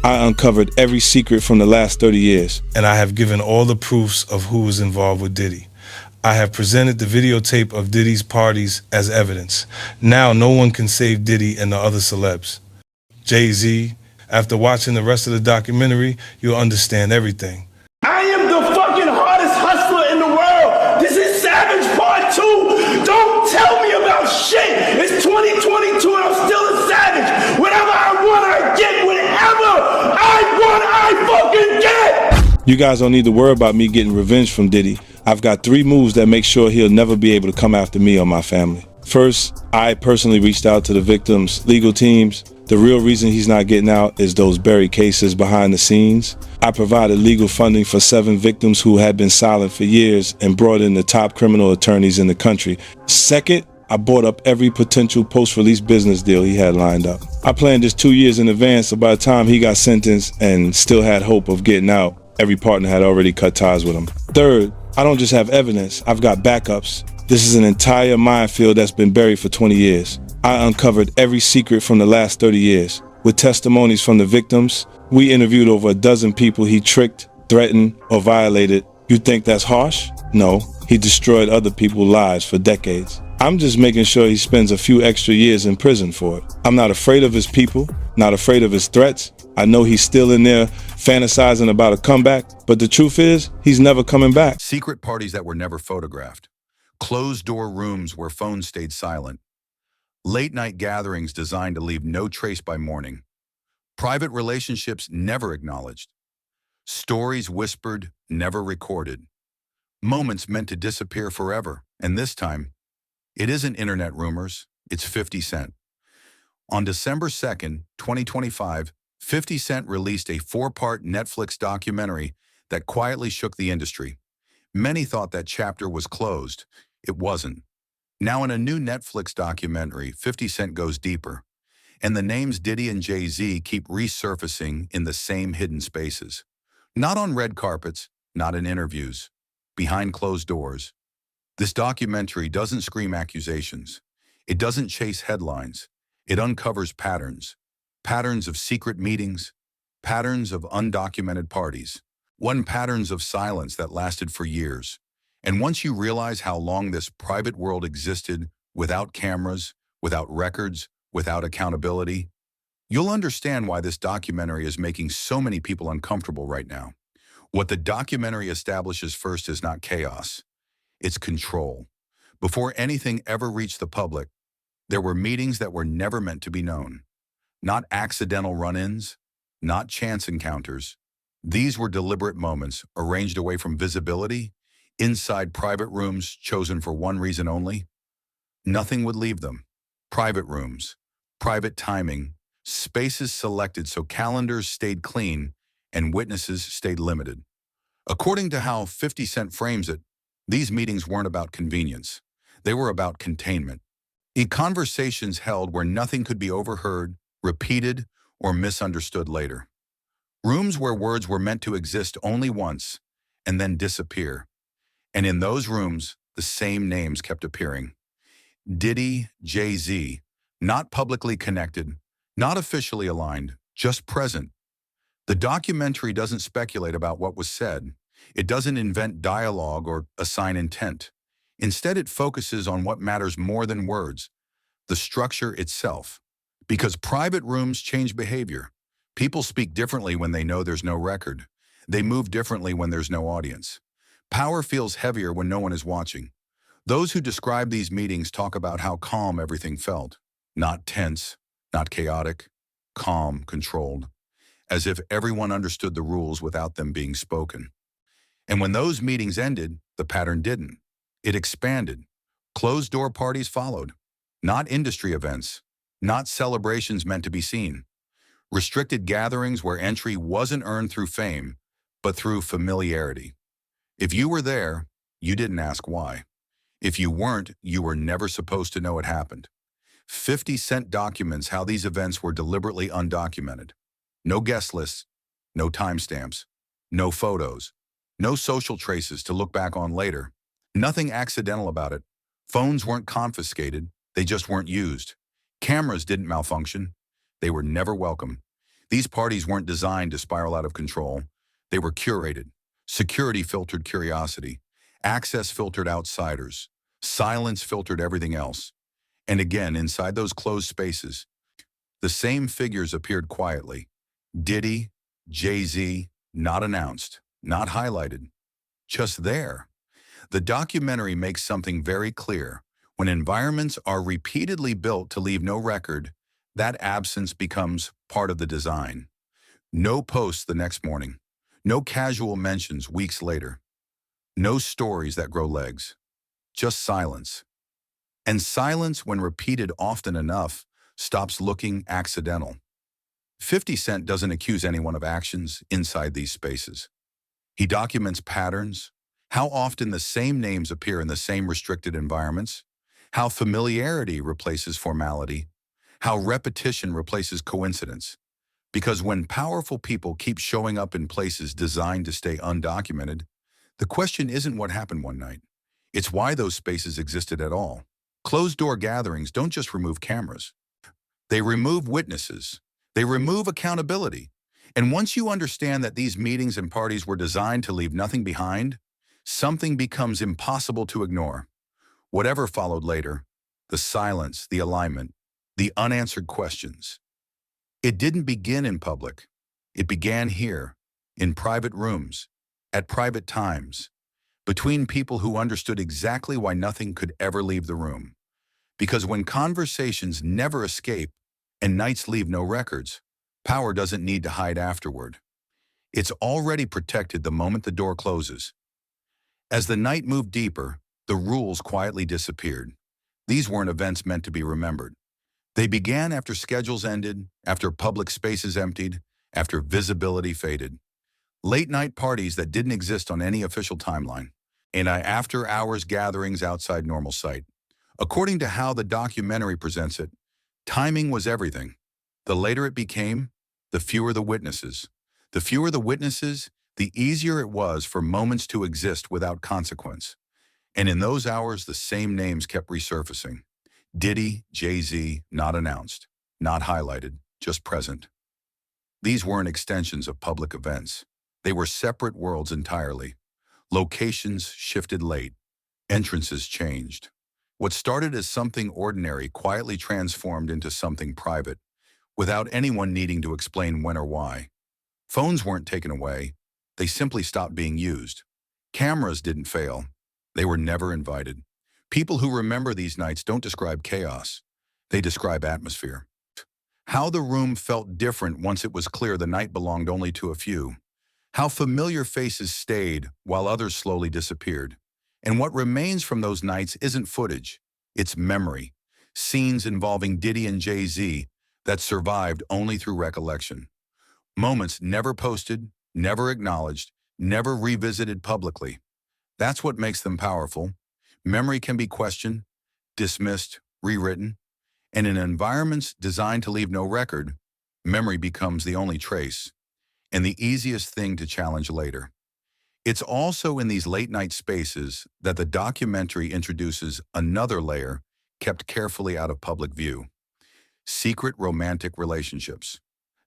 I uncovered every secret from the last 30 years. And I have given all the proofs of who was involved with Diddy. I have presented the videotape of Diddy's parties as evidence. Now no one can save Diddy and the other celebs. Jay-Z, after watching the rest of the documentary, you'll understand everything. I am the fucking hardest hustler in the world. This is Savage Part 2. Don't tell me about shit. It's 2022 and I'm still a savage. Whatever I want, I get. Whatever I want, I fucking get. You guys don't need to worry about me getting revenge from Diddy. I've got 3 moves that make sure he'll never be able to come after me or my family. First, I personally reached out to the victims' legal teams. The real reason he's not getting out is those buried cases behind the scenes. I provided legal funding for 7 victims who had been silent for years and brought in the top criminal attorneys in the country. Second, I bought up every potential post-release business deal he had lined up. I planned this 2 years in advance, so by the time he got sentenced and still had hope of getting out, every partner had already cut ties with him. Third, I don't just have evidence, I've got backups. This is an entire minefield that's been buried for 20 years. I uncovered every secret from the last 30 years. With testimonies from the victims, we interviewed over a dozen people he tricked, threatened, or violated. You think that's harsh? No, he destroyed other people's lives for decades. I'm just making sure he spends a few extra years in prison for it. I'm not afraid of his people, not afraid of his threats. I know he's still in there fantasizing about a comeback, but the truth is, he's never coming back. Secret parties that were never photographed. Closed-door rooms where phones stayed silent. Late-night gatherings designed to leave no trace by morning. Private relationships never acknowledged. Stories whispered, never recorded. Moments meant to disappear forever. And this time, it isn't internet rumors, it's 50 Cent. On December 2nd, 2025, 50 Cent released a 4-part Netflix documentary that quietly shook the industry. Many thought that chapter was closed. It wasn't. Now in a new Netflix documentary, 50 Cent goes deeper, and the names Diddy and Jay-Z keep resurfacing in the same hidden spaces. Not on red carpets, not in interviews, behind closed doors. This documentary doesn't scream accusations. It doesn't chase headlines. It uncovers patterns. Patterns of secret meetings, patterns of undocumented parties, patterns of silence that lasted for years. And once you realize how long this private world existed without cameras, without records, without accountability, you'll understand why this documentary is making so many people uncomfortable right now. What the documentary establishes first is not chaos, it's control. Before anything ever reached the public, there were meetings that were never meant to be known. Not accidental run-ins, not chance encounters. These were deliberate moments arranged away from visibility, inside private rooms chosen for one reason only. Nothing would leave them. Private rooms, private timing, spaces selected so calendars stayed clean and witnesses stayed limited. According to how 50 Cent frames it, these meetings weren't about convenience. They were about containment. Conversations held where nothing could be overheard, repeated, or misunderstood later. Rooms where words were meant to exist only once and then disappear. And in those rooms, the same names kept appearing. Diddy, Jay-Z, not publicly connected, not officially aligned, just present. The documentary doesn't speculate about what was said. It doesn't invent dialogue or assign intent. Instead, it focuses on what matters more than words, the structure itself. Because private rooms change behavior. People speak differently when they know there's no record. They move differently when there's no audience. Power feels heavier when no one is watching. Those who describe these meetings talk about how calm everything felt. Not tense, not chaotic, calm, controlled. As if everyone understood the rules without them being spoken. And when those meetings ended, the pattern didn't. It expanded. Closed-door parties followed. Not industry events. Not celebrations meant to be seen. Restricted gatherings where entry wasn't earned through fame, but through familiarity. If you were there, you didn't ask why. If you weren't, you were never supposed to know it happened. 50 Cent documents how these events were deliberately undocumented. No guest lists, no timestamps, no photos, no social traces to look back on later. Nothing accidental about it. Phones weren't confiscated, they just weren't used. Cameras didn't malfunction. They were never welcome. These parties weren't designed to spiral out of control. They were curated. Security filtered curiosity. Access filtered outsiders. Silence filtered everything else. And again, inside those closed spaces, the same figures appeared quietly. Diddy, Jay-Z, not announced, not highlighted, just there. The documentary makes something very clear. When environments are repeatedly built to leave no record, that absence becomes part of the design. No posts the next morning. No casual mentions weeks later. No stories that grow legs. Just silence. And silence, when repeated often enough, stops looking accidental. 50 Cent doesn't accuse anyone of actions inside these spaces. He documents patterns, how often the same names appear in the same restricted environments, how familiarity replaces formality, how repetition replaces coincidence. Because when powerful people keep showing up in places designed to stay undocumented, the question isn't what happened one night. It's why those spaces existed at all. Closed-door gatherings don't just remove cameras. They remove witnesses. They remove accountability. And once you understand that these meetings and parties were designed to leave nothing behind, something becomes impossible to ignore. Whatever followed later, the silence, the alignment, the unanswered questions. It didn't begin in public. It began here, in private rooms, at private times, between people who understood exactly why nothing could ever leave the room. Because when conversations never escape and nights leave no records, power doesn't need to hide afterward. It's already protected the moment the door closes. As the night moved deeper, the rules quietly disappeared. These weren't events meant to be remembered. They began after schedules ended, after public spaces emptied, after visibility faded. Late-night parties that didn't exist on any official timeline, and after-hours gatherings outside normal sight. According to how the documentary presents it, timing was everything. The later it became, the fewer the witnesses. The fewer the witnesses, the easier it was for moments to exist without consequence. And in those hours, the same names kept resurfacing. Diddy, Jay-Z, not announced, not highlighted, just present. These weren't extensions of public events. They were separate worlds entirely. Locations shifted late. Entrances changed. What started as something ordinary quietly transformed into something private, without anyone needing to explain when or why. Phones weren't taken away. They simply stopped being used. Cameras didn't fail. They were never invited. People who remember these nights don't describe chaos. They describe atmosphere. How the room felt different once it was clear the night belonged only to a few. How familiar faces stayed while others slowly disappeared. And what remains from those nights isn't footage, it's memory. Scenes involving Diddy and Jay-Z that survived only through recollection. Moments never posted, never acknowledged, never revisited publicly. That's what makes them powerful. Memory can be questioned, dismissed, rewritten, and in environments designed to leave no record, memory becomes the only trace, and the easiest thing to challenge later. It's also in these late-night spaces that the documentary introduces another layer kept carefully out of public view. Secret romantic relationships.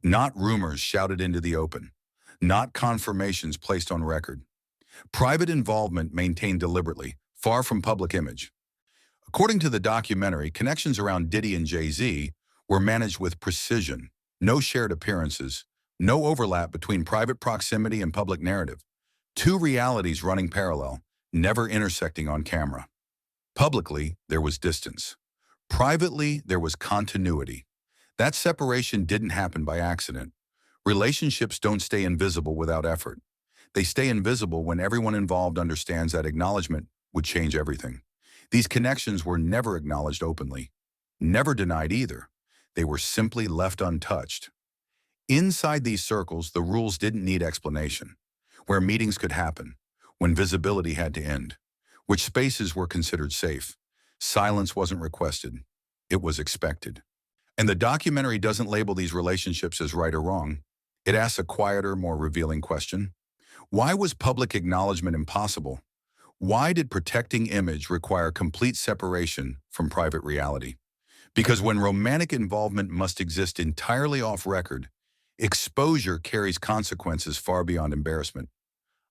Not rumors shouted into the open. Not confirmations placed on record. Private involvement maintained deliberately, far from public image. According to the documentary, connections around Diddy and Jay-Z were managed with precision. No shared appearances. No overlap between private proximity and public narrative. Two realities running parallel, never intersecting on camera. Publicly, there was distance. Privately, there was continuity. That separation didn't happen by accident. Relationships don't stay invisible without effort. They stay invisible when everyone involved understands that acknowledgement would change everything. These connections were never acknowledged openly, never denied either. They were simply left untouched. Inside these circles, the rules didn't need explanation. Where meetings could happen, when visibility had to end, which spaces were considered safe. Silence wasn't requested, it was expected. And the documentary doesn't label these relationships as right or wrong. It asks a quieter, more revealing question. Why was public acknowledgement impossible? Why did protecting image require complete separation from private reality? Because when romantic involvement must exist entirely off record, Exposure carries consequences far beyond embarrassment.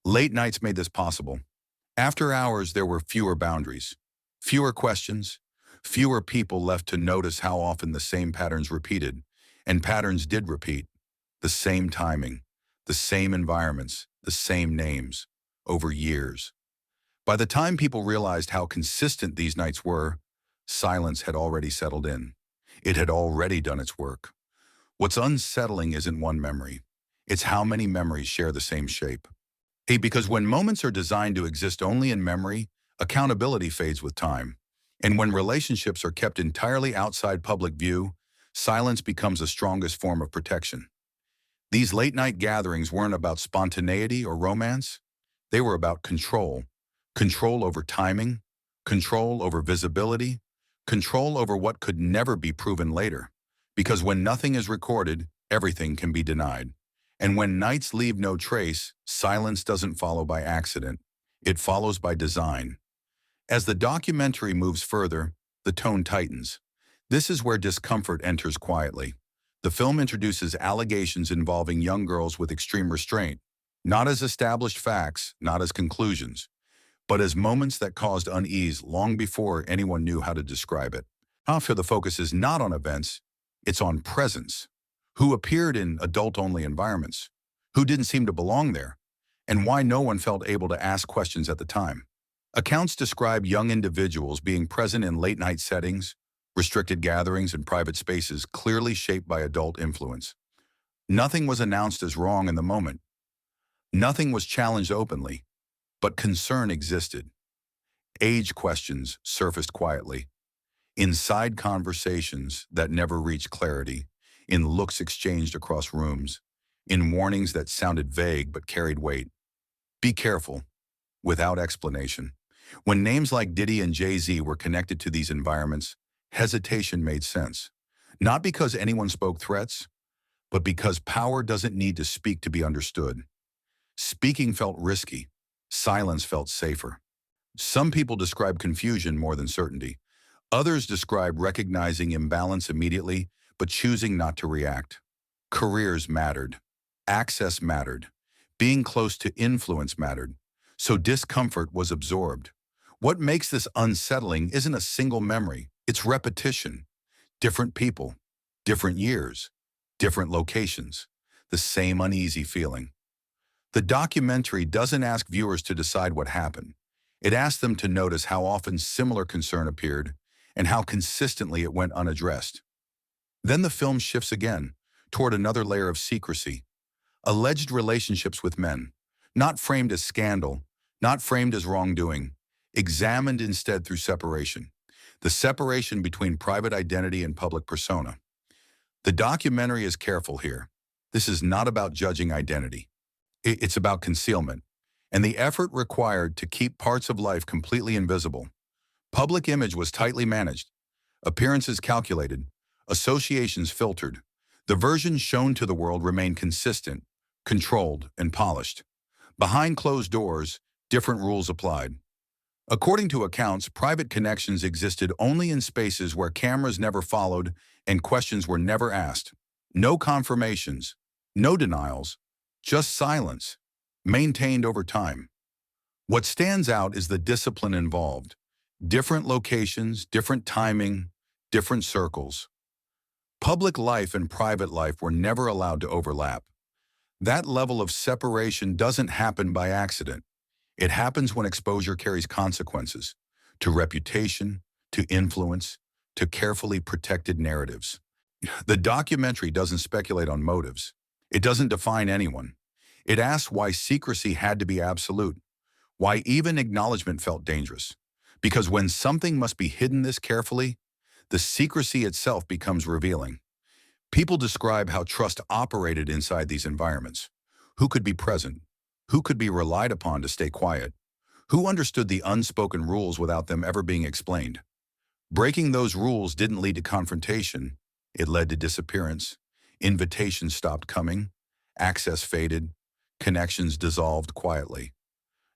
Late nights made this possible. After hours, there were fewer boundaries, fewer questions, fewer people left to notice how often the same patterns repeated, and patterns did repeat. The same timing, the same environments, the same names, over years. By the time people realized how consistent these nights were, silence had already settled in. It had already done its work. What's unsettling isn't one memory. It's how many memories share the same shape. Because when moments are designed to exist only in memory, accountability fades with time. And when relationships are kept entirely outside public view, silence becomes the strongest form of protection. These late-night gatherings weren't about spontaneity or romance. They were about control. Control over timing, control over visibility, control over what could never be proven later. Because when nothing is recorded, everything can be denied. And when nights leave no trace, silence doesn't follow by accident. It follows by design. As the documentary moves further, the tone tightens. This is where discomfort enters quietly. The film introduces allegations involving young girls with extreme restraint, not as established facts, not as conclusions, but as moments that caused unease long before anyone knew how to describe it. After the focus is not on events, it's on presence. Who appeared in adult-only environments, who didn't seem to belong there, and why no one felt able to ask questions at the time. Accounts describe young individuals being present in late-night settings, restricted gatherings, and private spaces clearly shaped by adult influence. Nothing was announced as wrong in the moment. Nothing was challenged openly, but concern existed. Age questions surfaced quietly, inside conversations that never reached clarity, in looks exchanged across rooms, in warnings that sounded vague but carried weight. Be careful, without explanation. When names like Diddy and Jay-Z were connected to these environments, hesitation made sense. Not because anyone spoke threats, but because power doesn't need to speak to be understood. Speaking felt risky. Silence felt safer. Some people describe confusion more than certainty. Others describe recognizing imbalance immediately, but choosing not to react. Careers mattered. Access mattered. Being close to influence mattered. So discomfort was absorbed. What makes this unsettling isn't a single memory. It's repetition. Different people, different years, different locations, the same uneasy feeling. The documentary doesn't ask viewers to decide what happened. It asks them to notice how often similar concern appeared and how consistently it went unaddressed. Then the film shifts again, toward another layer of secrecy. Alleged relationships with men, not framed as scandal, not framed as wrongdoing, examined instead through separation. The separation between private identity and public persona. The documentary is careful here. This is not about judging identity. It's about concealment, and the effort required to keep parts of life completely invisible. Public image was tightly managed, appearances calculated, associations filtered. The version shown to the world remained consistent, controlled, and polished. Behind closed doors, different rules applied. According to accounts, private connections existed only in spaces where cameras never followed and questions were never asked. No confirmations, no denials, just silence, maintained over time. What stands out is the discipline involved. Different locations, different timing, different circles. Public life and private life were never allowed to overlap. That level of separation doesn't happen by accident. It happens when exposure carries consequences to reputation, to influence, to carefully protected narratives. The documentary doesn't speculate on motives. It doesn't define anyone. It asks why secrecy had to be absolute, why even acknowledgement felt dangerous. Because when something must be hidden this carefully, the secrecy itself becomes revealing. People describe how trust operated inside these environments. Who could be present? Who could be relied upon to stay quiet? Who understood the unspoken rules without them ever being explained? Breaking those rules didn't lead to confrontation. It led to disappearance. Invitations stopped coming. Access faded. Connections dissolved quietly.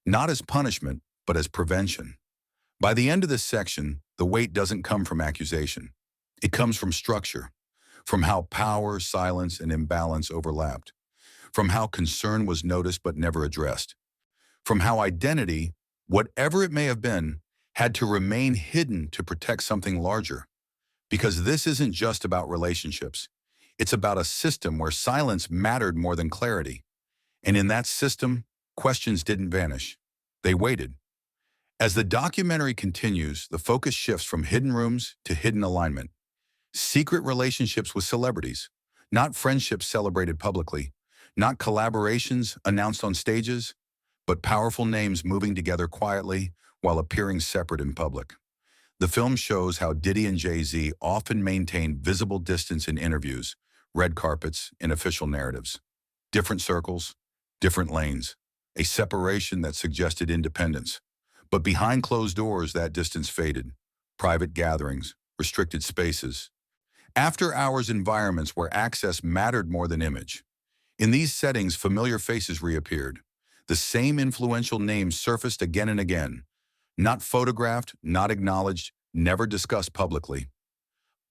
Not as punishment, but as prevention. By the end of this section, the weight doesn't come from accusation. It comes from structure, from how power, silence, and imbalance overlapped, from how concern was noticed but never addressed, from how identity, whatever it may have been, had to remain hidden to protect something larger. Because this isn't just about relationships. It's about a system where silence mattered more than clarity. And in that system, questions didn't vanish. They waited. As the documentary continues, the focus shifts from hidden rooms to hidden alignment. Secret relationships with celebrities, not friendships celebrated publicly, not collaborations announced on stages, but powerful names moving together quietly while appearing separate in public. The film shows how Diddy and Jay-Z often maintained visible distance in interviews, red carpets, and official narratives. Different circles, different lanes, a separation that suggested independence. But behind closed doors, that distance faded. Private gatherings, restricted spaces. After-hours environments where access mattered more than image. In these settings, familiar faces reappeared. The same influential names surfaced again and again. Not photographed, not acknowledged, never discussed publicly.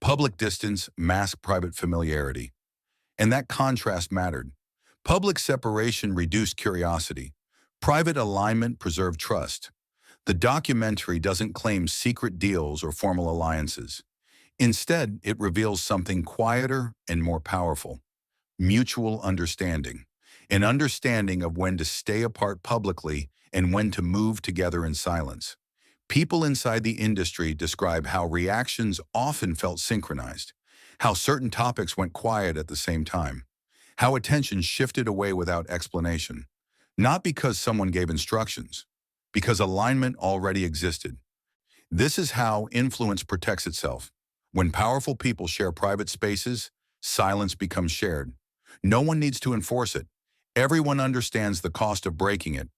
Public distance masked private familiarity. And that contrast mattered. Public separation reduced curiosity. Private alignment preserved trust. The documentary doesn't claim secret deals or formal alliances. Instead, it reveals something quieter and more powerful. Mutual understanding. An understanding of when to stay apart publicly and when to move together in silence. People inside the industry describe how reactions often felt synchronized, how certain topics went quiet at the same time, how attention shifted away without explanation, not because someone gave instructions, because alignment already existed. This is how influence protects itself. When powerful people share private spaces, silence becomes shared. No one needs to enforce it. Everyone understands the cost of breaking it.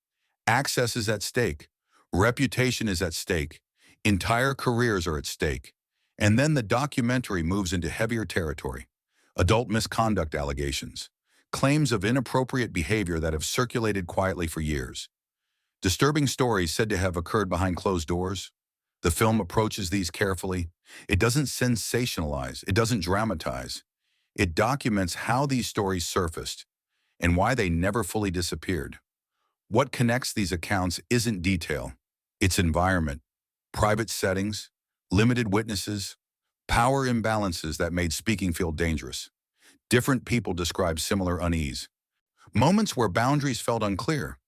Access is at stake. Reputation is at stake. Entire careers are at stake. And then the documentary moves into heavier territory. Adult misconduct allegations. Claims of inappropriate behavior that have circulated quietly for years. Disturbing stories said to have occurred behind closed doors. The film approaches these carefully. It doesn't sensationalize. It doesn't dramatize. It documents how these stories surfaced and why they never fully disappeared. What connects these accounts isn't detail. It's environment, private settings, limited witnesses, power imbalances that made speaking feel dangerous. Different people describe similar unease. Moments where boundaries felt unclear.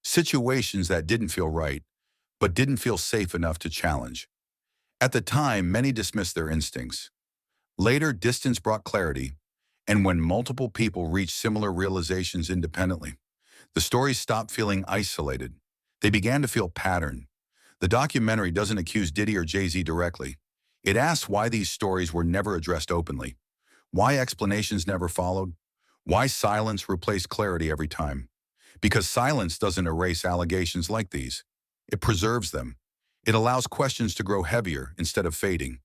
Situations that didn't feel right, but didn't feel safe enough to challenge. At the time, many dismissed their instincts. Later, distance brought clarity, and when multiple people reached similar realizations independently, the stories stopped feeling isolated. They began to feel patterned. The documentary doesn't accuse Diddy or Jay-Z directly. It asks why these stories were never addressed openly, why explanations never followed, why silence replaced clarity every time. Because silence doesn't erase allegations like these. It preserves them. It allows questions to grow heavier instead of fading.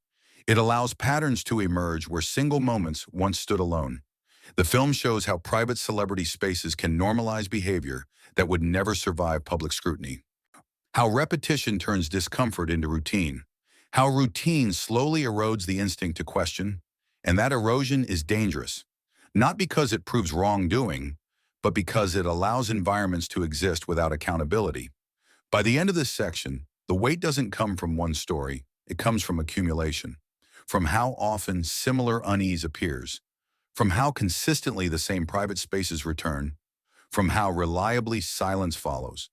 It allows patterns to emerge where single moments once stood alone. The film shows how private celebrity spaces can normalize behavior that would never survive public scrutiny. How repetition turns discomfort into routine. How routine slowly erodes the instinct to question. And that erosion is dangerous. Not because it proves wrongdoing, but because it allows environments to exist without accountability. By the end of this section, the weight doesn't come from one story. It comes from accumulation. From how often similar unease appears. From how consistently the same private spaces return. From how reliably silence follows.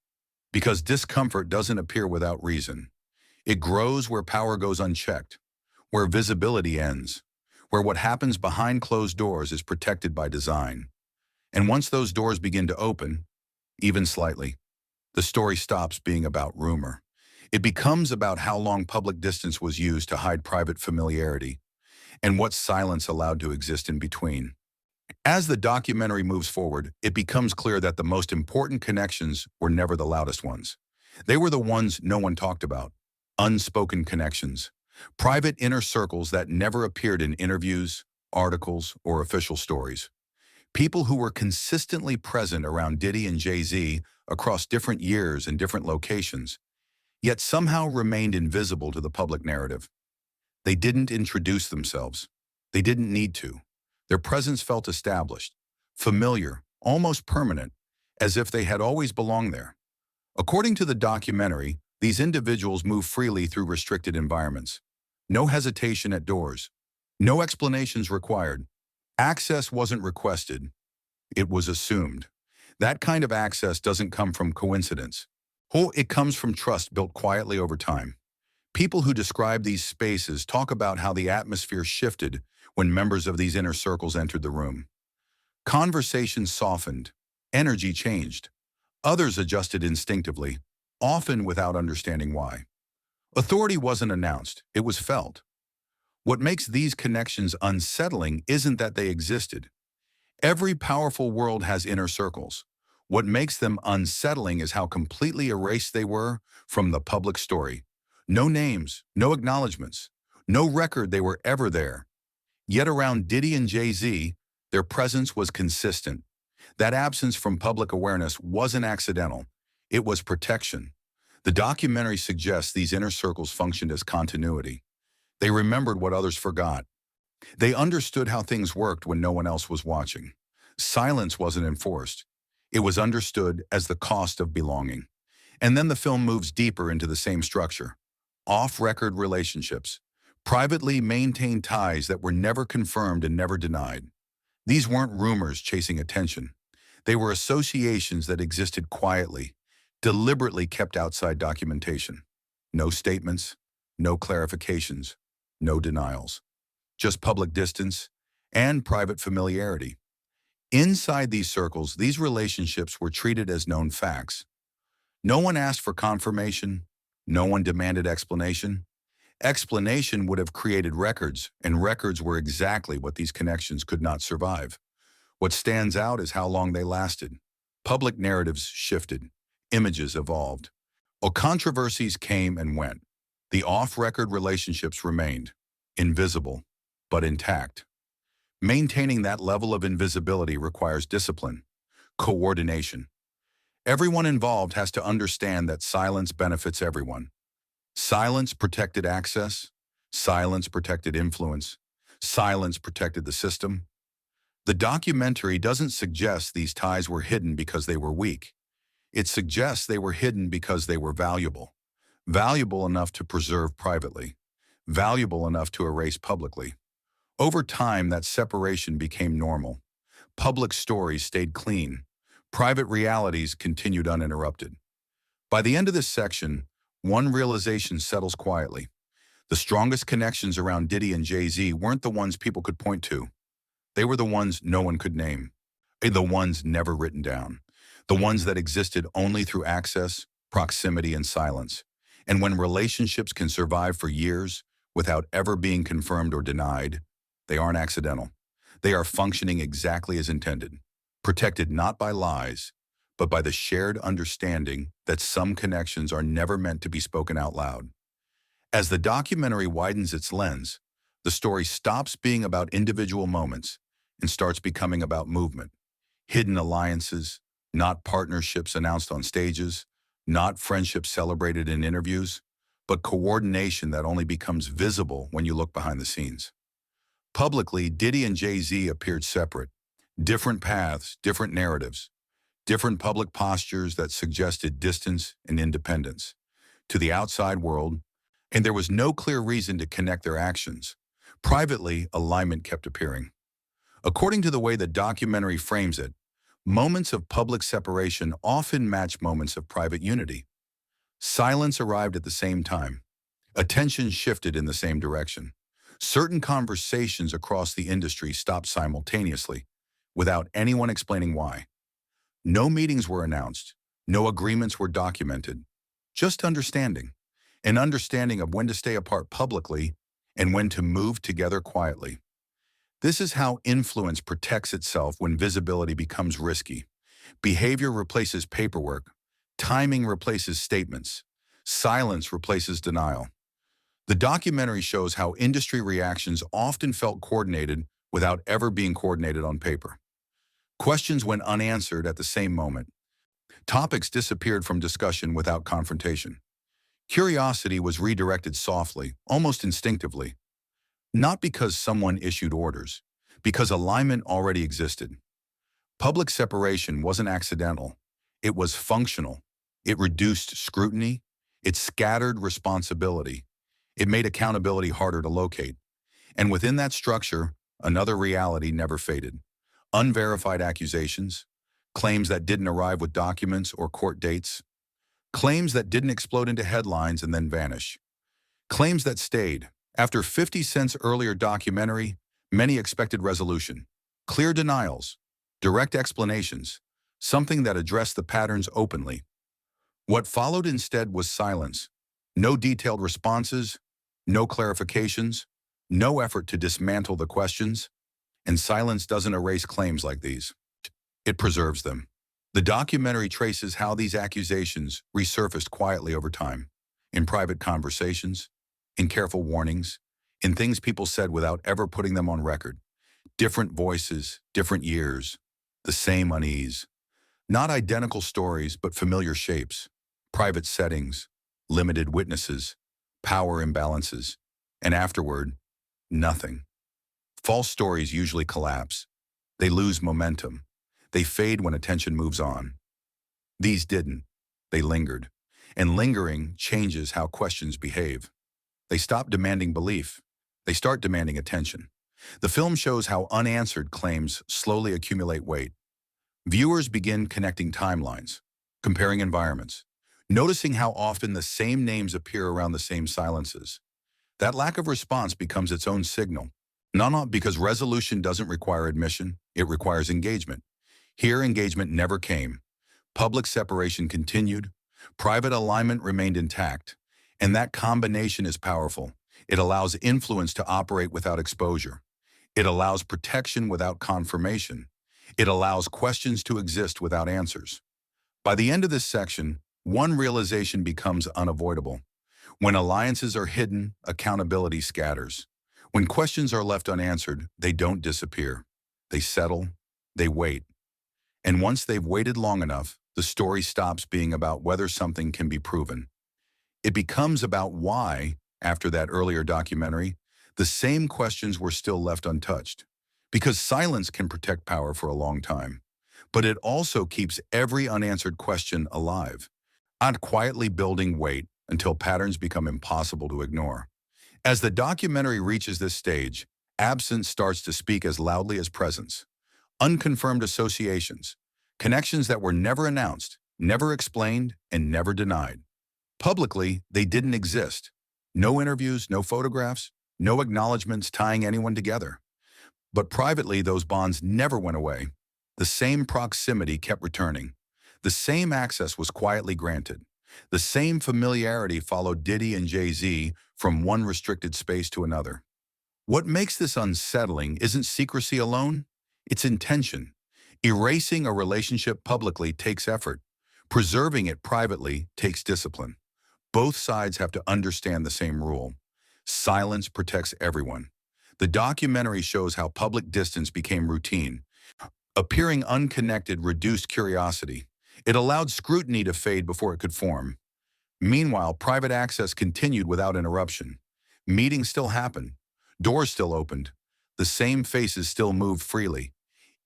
Because discomfort doesn't appear without reason. It grows where power goes unchecked, where visibility ends, where what happens behind closed doors is protected by design. And once those doors begin to open, even slightly, the story stops being about rumor. It becomes about how long public distance was used to hide private familiarity, and what silence allowed to exist in between. As the documentary moves forward, it becomes clear that the most important connections were never the loudest ones. They were the ones no one talked about. Unspoken connections. Private inner circles that never appeared in interviews, articles, or official stories. People who were consistently present around Diddy and Jay-Z across different years and different locations, yet somehow remained invisible to the public narrative. They didn't introduce themselves. They didn't need to. Their presence felt established, familiar, almost permanent, as if they had always belonged there. According to the documentary, these individuals move freely through restricted environments. No hesitation at doors. No explanations required. Access wasn't requested. It was assumed. That kind of access doesn't come from coincidence. It comes from trust built quietly over time. People who describe these spaces talk about how the atmosphere shifted when members of these inner circles entered the room. Conversations softened. Energy changed. Others adjusted instinctively, often without understanding why. Authority wasn't announced, it was felt. What makes these connections unsettling isn't that they existed. Every powerful world has inner circles. What makes them unsettling is how completely erased they were from the public story. No names, no acknowledgments, no record they were ever there. Yet around Diddy and Jay-Z, their presence was consistent. That absence from public awareness wasn't accidental. It was protection. The documentary suggests these inner circles functioned as continuity. They remembered what others forgot. They understood how things worked when no one else was watching. Silence wasn't enforced. It was understood as the cost of belonging. And then the film moves deeper into the same structure. Off-record relationships. Privately maintained ties that were never confirmed and never denied. These weren't rumors chasing attention. They were associations that existed quietly, deliberately kept outside documentation. No statements, no clarifications, no denials. Just public distance and private familiarity. Inside these circles, these relationships were treated as known facts. No one asked for confirmation. No one demanded explanation. Explanation would have created records, and records were exactly what these connections could not survive. What stands out is how long they lasted. Public narratives shifted. Images evolved. Controversies came and went. The off-record relationships remained. Invisible, but intact. Maintaining that level of invisibility requires discipline, coordination. Everyone involved has to understand that silence benefits everyone. Silence protected access. Silence protected influence. Silence protected the system. The documentary doesn't suggest these ties were hidden because they were weak. It suggests they were hidden because they were valuable. Valuable enough to preserve privately. Valuable enough to erase publicly. Over time, that separation became normal. Public stories stayed clean. Private realities continued uninterrupted. By the end of this section, one realization settles quietly. The strongest connections around Diddy and Jay-Z weren't the ones people could point to. They were the ones no one could name. The ones never written down. The ones that existed only through access, proximity, and silence. And when relationships can survive for years without ever being confirmed or denied, they aren't accidental. They are functioning exactly as intended, protected not by lies, but by the shared understanding that some connections are never meant to be spoken out loud. As the documentary widens its lens, the story stops being about individual moments and starts becoming about movement. Hidden alliances, not partnerships announced on stages, not friendships celebrated in interviews, but coordination that only becomes visible when you look behind the scenes. Publicly, Diddy and Jay-Z appeared separate. Different paths, different narratives, different public postures that suggested distance and independence to the outside world, and there was no clear reason to connect their actions. Privately, alignment kept appearing. According to the way the documentary frames it, moments of public separation often match moments of private unity. Silence arrived at the same time. Attention shifted in the same direction. Certain conversations across the industry stopped simultaneously, without anyone explaining why. No meetings were announced. No agreements were documented. Just understanding. An understanding of when to stay apart publicly and when to move together quietly. This is how influence protects itself when visibility becomes risky. Behavior replaces paperwork. Timing replaces statements. Silence replaces denial. The documentary shows how industry reactions often felt coordinated without ever being coordinated on paper. Questions went unanswered at the same moment. Topics disappeared from discussion without confrontation. Curiosity was redirected softly, almost instinctively. Not because someone issued orders, Because alignment already existed. Public separation wasn't accidental. It was functional. It reduced scrutiny. It scattered responsibility. It made accountability harder to locate. And within that structure, another reality never faded. Unverified accusations, claims that didn't arrive with documents or court dates, claims that didn't explode into headlines and then vanish, claims that stayed. After 50 Cent's earlier documentary, many expected resolution, clear denials, direct explanations, something that addressed the patterns openly. What followed instead was silence. No detailed responses, no clarifications, no effort to dismantle the questions, and silence doesn't erase claims like these. It preserves them. The documentary traces how these accusations resurfaced quietly over time, in private conversations, in careful warnings, in things people said without ever putting them on record. Different voices, different years, the same unease. Not identical stories, but familiar shapes. Private settings, limited witnesses, power imbalances, and afterward, nothing. False stories usually collapse. They lose momentum. They fade when attention moves on. These didn't. They lingered. And lingering changes how questions behave. They stop demanding belief. They start demanding attention. The film shows how unanswered claims slowly accumulate weight. Viewers begin connecting timelines, comparing environments, noticing how often the same names appear around the same silences. That lack of response becomes its own signal. Not because resolution doesn't require admission, it requires engagement. Here, engagement never came. Public separation continued. Private alignment remained intact. And that combination is powerful. It allows influence to operate without exposure. It allows protection without confirmation. It allows questions to exist without answers. By the end of this section, one realization becomes unavoidable. When alliances are hidden, accountability scatters. When questions are left unanswered, they don't disappear. They settle, they wait. And once they've waited long enough, the story stops being about whether something can be proven. It becomes about why, after that earlier documentary, the same questions were still left untouched. Because silence can protect power for a long time, but it also keeps every unanswered question alive, not quietly building weight until patterns become impossible to ignore. As the documentary reaches this stage, absence starts to speak as loudly as presence. Unconfirmed associations, connections that were never announced, never explained, and never denied. Publicly, they didn't exist. No interviews, no photographs, no acknowledgments tying anyone together. But privately, those bonds never went away. The same proximity kept returning. The same access was quietly granted. The same familiarity followed Diddy and Jay-Z from one restricted space to another. What makes this unsettling isn't secrecy alone, it's intention. Erasing a relationship publicly takes effort. Preserving it privately takes discipline. Both sides have to understand the same rule. Silence protects everyone. The documentary shows how public distance became routine. Appearing unconnected reduced curiosity. It allowed scrutiny to fade before it could form. Meanwhile, private access continued without interruption. Meetings still happened. Doors still opened. The same faces still moved freely.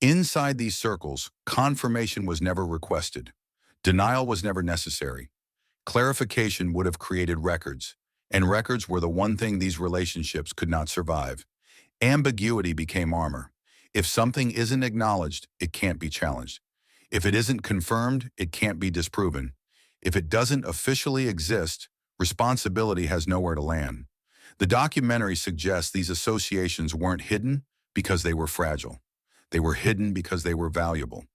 Inside these circles, confirmation was never requested. Denial was never necessary. Clarification would have created records, and records were the one thing these relationships could not survive. Ambiguity became armor. If something isn't acknowledged, it can't be challenged. If it isn't confirmed, it can't be disproven. If it doesn't officially exist, responsibility has nowhere to land. The documentary suggests these associations weren't hidden because they were fragile. They were hidden because they were valuable.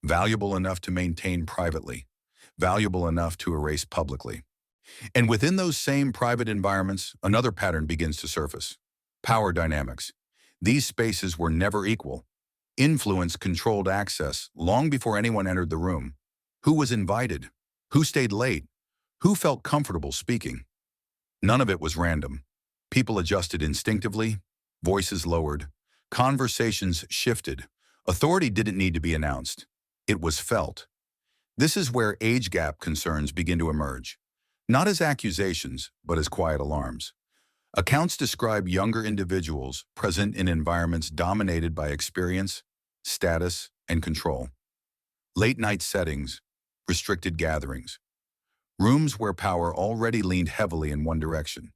Valuable enough to maintain privately. Valuable enough to erase publicly. And within those same private environments, another pattern begins to surface. Power dynamics. These spaces were never equal. Influence controlled access long before anyone entered the room. Who was invited? Who stayed late? Who felt comfortable speaking? None of it was random. People adjusted instinctively, voices lowered, conversations shifted. Authority didn't need to be announced. It was felt. This is where age gap concerns begin to emerge. Not as accusations, but as quiet alarms. Accounts describe younger individuals present in environments dominated by experience, status, and control. Late-night settings, restricted gatherings, rooms where power already leaned heavily in one direction.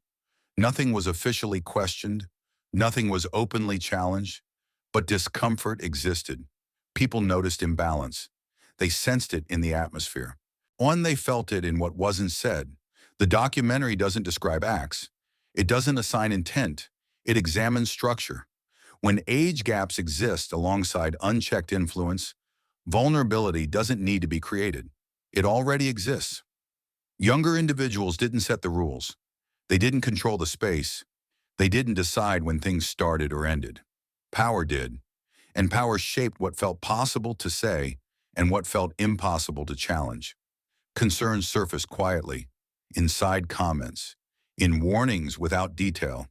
Nothing was officially questioned, nothing was openly challenged, but discomfort existed. People noticed imbalance. They sensed it in the atmosphere. They felt it in what wasn't said. The documentary doesn't describe acts. It doesn't assign intent. It examines structure. When age gaps exist alongside unchecked influence, vulnerability doesn't need to be created. It already exists. Younger individuals didn't set the rules. They didn't control the space. They didn't decide when things started or ended. Power did. And power shaped what felt possible to say and what felt impossible to challenge. Concerns surfaced quietly, in side comments, in warnings without detail,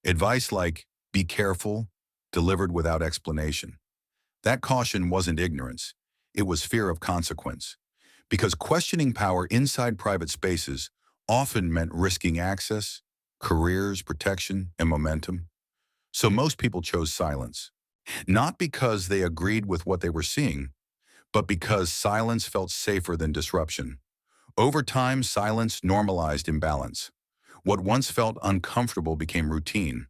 advice like, be careful, delivered without explanation. That caution wasn't ignorance. It was fear of consequence. Because questioning power inside private spaces often meant risking access, careers, protection, and momentum. So most people chose silence. Not because they agreed with what they were seeing, but because silence felt safer than disruption. Over time, silence normalized imbalance. What once felt uncomfortable became routine.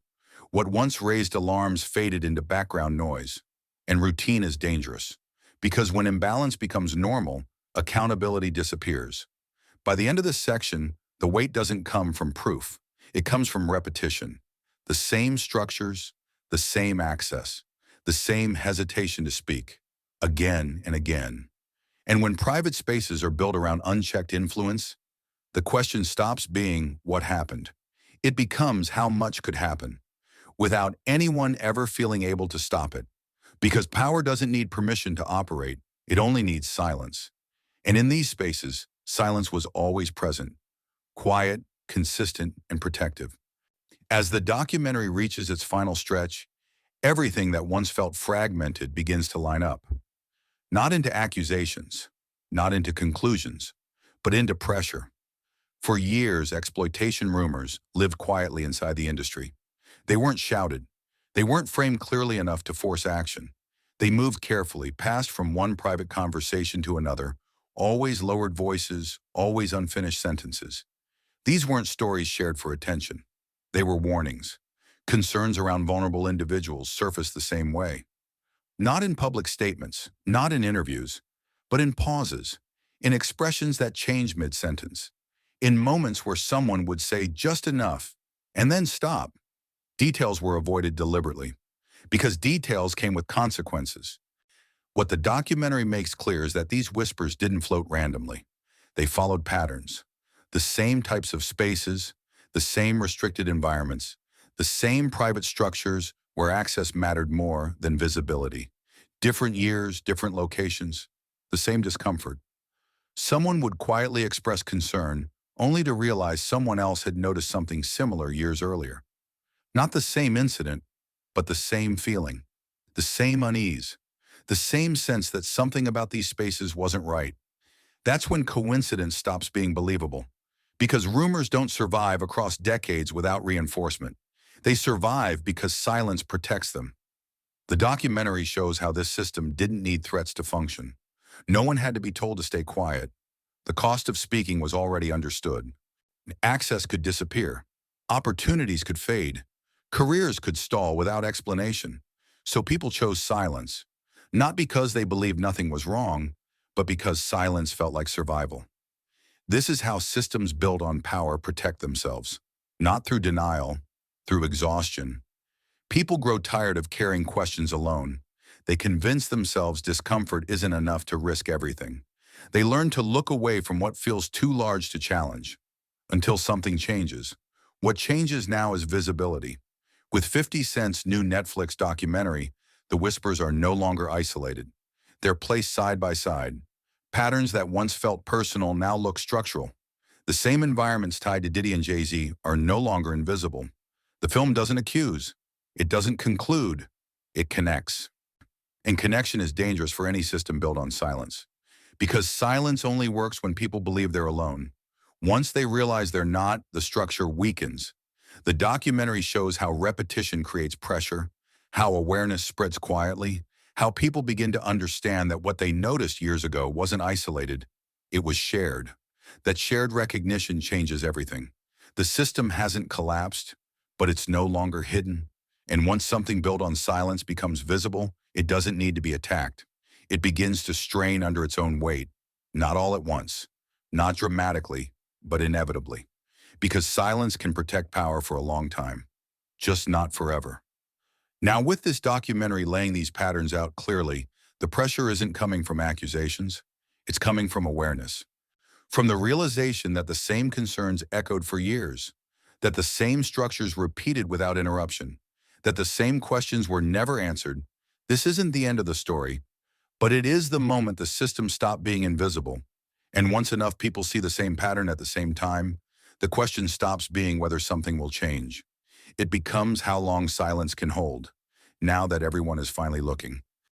What once raised alarms faded into background noise. And routine is dangerous, because when imbalance becomes normal, accountability disappears. By the end of this section, the weight doesn't come from proof. It comes from repetition. The same structures, the same access, the same hesitation to speak, again and again. And when private spaces are built around unchecked influence, the question stops being what happened. It becomes how much could happen, without anyone ever feeling able to stop it. Because power doesn't need permission to operate, it only needs silence. And in these spaces, silence was always present, quiet, consistent, and protective. As the documentary reaches its final stretch, everything that once felt fragmented begins to line up. Not into accusations, not into conclusions, but into pressure. For years, exploitation rumors lived quietly inside the industry. They weren't shouted. They weren't framed clearly enough to force action. They moved carefully, passed from one private conversation to another, always lowered voices, always unfinished sentences. These weren't stories shared for attention. They were warnings. Concerns around vulnerable individuals surfaced the same way. Not in public statements, not in interviews, but in pauses, in expressions that changed mid-sentence, in moments where someone would say just enough and then stop. Details were avoided deliberately, because details came with consequences. What the documentary makes clear is that these whispers didn't float randomly. They followed patterns, the same types of spaces, the same restricted environments, the same private structures where access mattered more than visibility. Different years, different locations, the same discomfort. Someone would quietly express concern, only to realize someone else had noticed something similar years earlier. Not the same incident, but the same feeling, the same unease, the same sense that something about these spaces wasn't right. That's when coincidence stops being believable, because rumors don't survive across decades without reinforcement. They survive because silence protects them. The documentary shows how this system didn't need threats to function. No one had to be told to stay quiet. The cost of speaking was already understood. Access could disappear. Opportunities could fade. Careers could stall without explanation. So people chose silence, not because they believed nothing was wrong, but because silence felt like survival. This is how systems built on power protect themselves, not through denial, through exhaustion. People grow tired of carrying questions alone. They convince themselves discomfort isn't enough to risk everything. They learn to look away from what feels too large to challenge, until something changes. What changes now is visibility. With 50 Cent's new Netflix documentary, the whispers are no longer isolated. They're placed side by side. Patterns that once felt personal now look structural. The same environments tied to Diddy and Jay-Z are no longer invisible. The film doesn't accuse. It doesn't conclude. It connects. And connection is dangerous for any system built on silence. Because silence only works when people believe they're alone. Once they realize they're not, the structure weakens. The documentary shows how repetition creates pressure, how awareness spreads quietly, how people begin to understand that what they noticed years ago wasn't isolated, it was shared. That shared recognition changes everything. The system hasn't collapsed, but it's no longer hidden. And once something built on silence becomes visible, it doesn't need to be attacked. It begins to strain under its own weight, not all at once, not dramatically, but inevitably. Because silence can protect power for a long time, just not forever. Now, with this documentary laying these patterns out clearly, the pressure isn't coming from accusations, it's coming from awareness. From the realization that the same concerns echoed for years, that the same structures repeated without interruption, that the same questions were never answered. This isn't the end of the story, but it is the moment the system stopped being invisible. And once enough people see the same pattern at the same time, the question stops being whether something will change. It becomes how long silence can hold, now that everyone is finally looking.